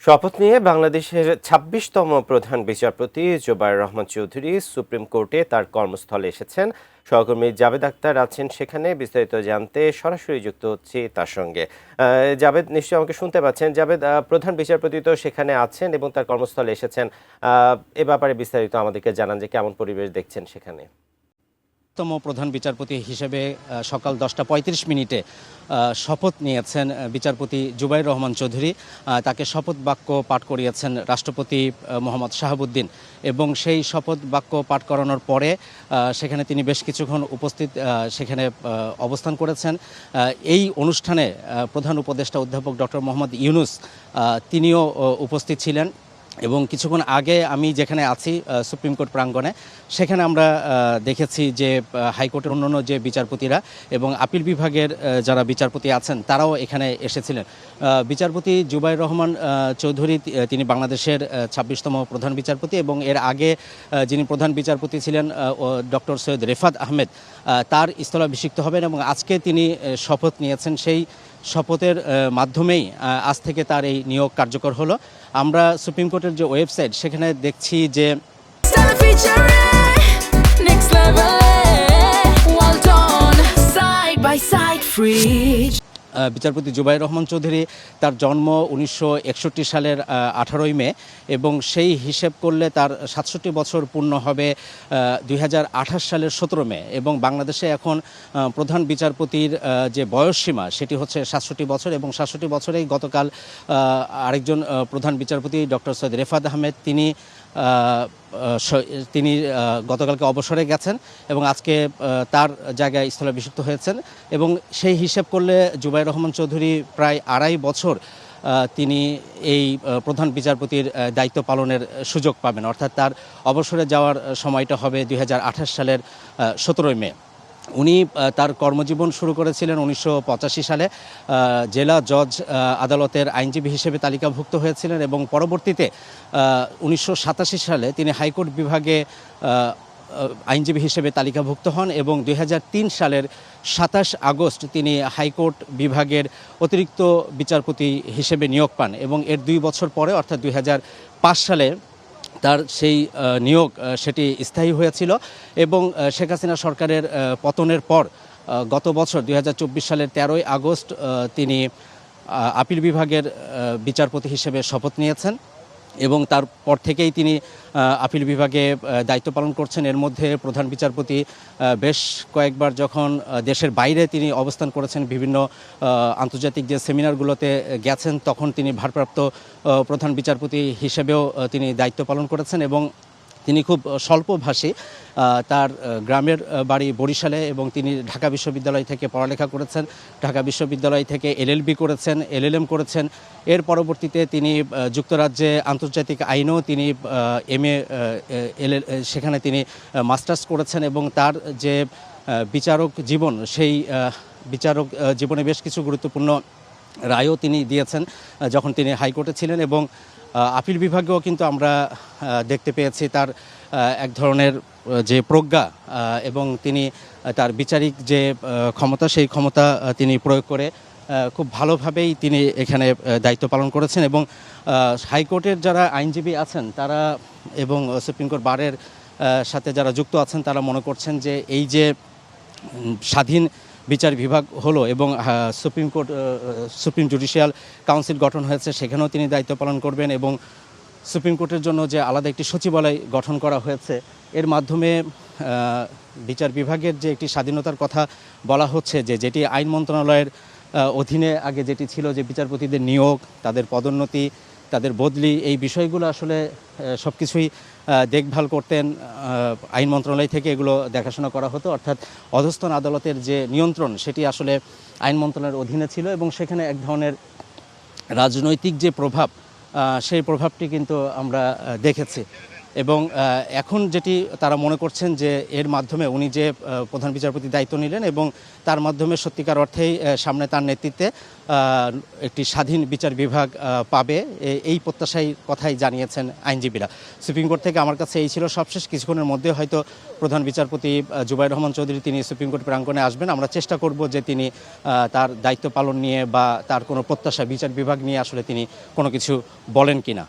শপথ নিয়ে বাংলাদেশের ২৬তম প্রধান বিচারপতি জুবায়ের রহমান চৌধুরী সুপ্রিম কোর্টে তার কর্মস্থলে এসেছেন। সহকর্মী জাবেদ আক্তার আছেন সেখানে। বিস্তারিত জানতে সরাসরি যুক্ত হচ্ছি তার সঙ্গে। জাবেদ, নিশ্চয়ই আমাকে শুনতে পাচ্ছেন। জাবেদ, প্রধান বিচারপতি তো সেখানে আছেন এবং তার কর্মস্থলে এসেছেন। এ ব্যাপারে বিস্তারিত আমাদেরকে জানান যে কেমন পরিবেশ দেখছেন সেখানে। তম প্রধান বিচারপতি হিসেবে সকাল 10:35 শপথ নিয়েছেন বিচারপতি জুবায়ের রহমান চৌধুরী। তাকে শপথ বাক্য পাঠ করিয়েছেন রাষ্ট্রপতি মোহাম্মদ শাহাবুদ্দিন এবং সেই শপথ বাক্য পাঠ করানোর পরে সেখানে তিনি বেশ কিছুক্ষণ সেখানে অবস্থান করেছেন। এই অনুষ্ঠানে প্রধান উপদেষ্টা অধ্যাপক ডক্টর মোহাম্মদ ইউনূস তিনিও উপস্থিত ছিলেন এবং কিছুক্ষণ আগে আমি যেখানে আছি সুপ্রিম কোর্ট প্রাঙ্গণে, সেখানে আমরা দেখেছি যে হাইকোর্টের অন্যান্য যে বিচারপতিরা এবং আপিল বিভাগের যারা বিচারপতি আছেন তারাও এখানে এসেছিলেন। বিচারপতি জুবায়ের রহমান চৌধুরী তিনি বাংলাদেশের ২৬তম প্রধান বিচারপতি এবং এর আগে যিনি প্রধান বিচারপতি ছিলেন ডক্টর সৈয়দ রেফাত আহমেদ, তার স্থলাভিষিক্ত হবেন এবং আজকে তিনি শপথ নিয়েছেন। সেই শপথের মাধ্যমেই আজ থেকে তার এই নিয়োগ কার্যকর হলো। আমরা সুপ্রিম কোর্টের যে ওয়েবসাইট সেখানে দেখছি যে বিচারপতি জুবায়ের রহমান চৌধুরী তার জন্ম 1961 সালের 18ই মে এবং সেই হিসেব করলে তার 67 বছর পূর্ণ হবে 2028 সালের 17 মে এবং বাংলাদেশে এখন প্রধান বিচারপতির যে বয়সসীমা সেটি হচ্ছে 67 বছর এবং 67 বছরেই গতকাল আরেকজন প্রধান বিচারপতি ডক্টর সৈয়দ রেফাত আহমেদ তিনি গতকালকে অবসরে গেছেন এবং আজকে তার জায়গায় স্থলাভিষিক্ত হয়েছেন এবং সেই হিসেব করলে জুবায়ের রহমান চৌধুরী প্রায় 2.5 বছর তিনি এই প্রধান বিচারপতির দায়িত্ব পালনের সুযোগ পাবেন, অর্থাৎ তার অবসরে যাওয়ার সময়টা হবে 2028 সালের 17 মে। উনি তার কর্মজীবন শুরু করেছিলেন 1985 সালে। জেলা জজ আদালতের আইনজীবী হিসেবে তালিকাভুক্ত হয়েছিলেন এবং পরবর্তীতে 1987 সালে তিনি হাইকোর্ট বিভাগে আইনজীবী হিসেবে তালিকাভুক্ত হন এবং 2003 সালের 27 আগস্ট তিনি হাইকোর্ট বিভাগের অতিরিক্ত বিচারপতি হিসেবে নিয়োগ পান এবং এর 2 বছর পরে অর্থাৎ 2005 সালে তার সেই নিয়োগ সেটি স্থায়ী হয়েছিল এবং শেখ হাসিনা সরকারের পতনের পর গত বছর 2024 সালের 13ই আগস্ট তিনি আপিল বিভাগের বিচারপতি হিসেবে শপথ নিয়েছেন এবং তারপর থেকেই তিনি আপিল বিভাগে দায়িত্ব পালন করছেন। এর মধ্যে প্রধান বিচারপতি বেশ কয়েকবার যখন দেশের বাইরে তিনি অবস্থান করেছেন, বিভিন্ন আন্তর্জাতিক যে সেমিনারগুলোতে গেছেন, তখন তিনি ভারপ্রাপ্ত প্রধান বিচারপতি হিসেবেও তিনি দায়িত্ব পালন করেছেন এবং তিনি খুব স্বল্পভাষী। তার গ্রামের বাড়ি বরিশালে এবং তিনি ঢাকা বিশ্ববিদ্যালয় থেকে পড়ালেখা করেছেন, ঢাকা বিশ্ববিদ্যালয় থেকে LLB করেছেন, LLM করেছেন। এর পরবর্তীতে তিনি যুক্তরাজ্যে আন্তর্জাতিক আইনেও তিনি MA সেখানে তিনি মাস্টার্স করেছেন এবং তার যে বিচারক জীবন, সেই বিচারক জীবনে বেশ কিছু গুরুত্বপূর্ণ রায়ও তিনি দিয়েছেন যখন তিনি হাইকোর্টে ছিলেন এবং আপিল বিভাগেও কিন্তু আমরা দেখতে পেয়েছি তার এক ধরনের যে প্রজ্ঞা এবং তিনি তার বিচারিক যে ক্ষমতা, সেই ক্ষমতা তিনি প্রয়োগ করে খুব ভালোভাবেই তিনি এখানে দায়িত্ব পালন করেছেন এবং হাইকোর্টের যারা আইনজীবী আছেন তারা এবং সুপ্রিম কোর্ট বারের সাথে যারা যুক্ত আছেন তারা মনে করছেন যে এই যে স্বাধীন বিচার বিভাগ হলো এবং সুপ্রিম জুডিশিয়াল কাউন্সিল গঠন হয়েছে, সেখানেও তিনি দায়িত্ব পালন করবেন এবং সুপ্রিম কোর্টের জন্য যে আলাদা একটি সচিবালয় গঠন করা হয়েছে, এর মাধ্যমে বিচার বিভাগের যে একটি স্বাধীনতার কথা বলা হচ্ছে, যেটি আইন মন্ত্রণালয়ের অধীনে আগে যেটি ছিল, যে বিচারপতিদের নিয়োগ, তাদের পদোন্নতি, তাদের বদলি, এই বিষয়গুলো আসলে সব কিছুই দেখভাল করতেন আইন মন্ত্রণালয় থেকে, এগুলো দেখাশোনা করা হতো, অর্থাৎ অধস্তন আদালতের যে নিয়ন্ত্রণ সেটি আসলে আইন মন্ত্রণালয়ের অধীনে ছিল এবং সেখানে এক ধরনের রাজনৈতিক যে প্রভাব, সেই প্রভাবটি কিন্তু আমরা দেখেছি এবং এখন যেটি তারা মনে করছেন যে এর মাধ্যমে উনি যে প্রধান বিচারপতি দায়িত্ব নিলেন এবং তার মাধ্যমে সত্যিকার অর্থেই সামনে তার নেতৃত্বে একটি স্বাধীন বিচার বিভাগ পাবে, এই প্রত্যাশাই কথাই জানিয়েছেন আইনজীবীরা। সুপ্রিম কোর্ট থেকে আমার কাছে এই ছিল সবশেষ। কিছুক্ষণের মধ্যে হয়তো প্রধান বিচারপতি জুবাইর রহমান চৌধুরী তিনি সুপ্রিম কোর্ট প্রাঙ্গণে আসবেন। আমরা চেষ্টা করব যে তিনি তার দায়িত্ব পালন নিয়ে বা তার কোনো প্রত্যাশা বিচার বিভাগ নিয়ে আসলে তিনি কোনো কিছু বলেন কিনা।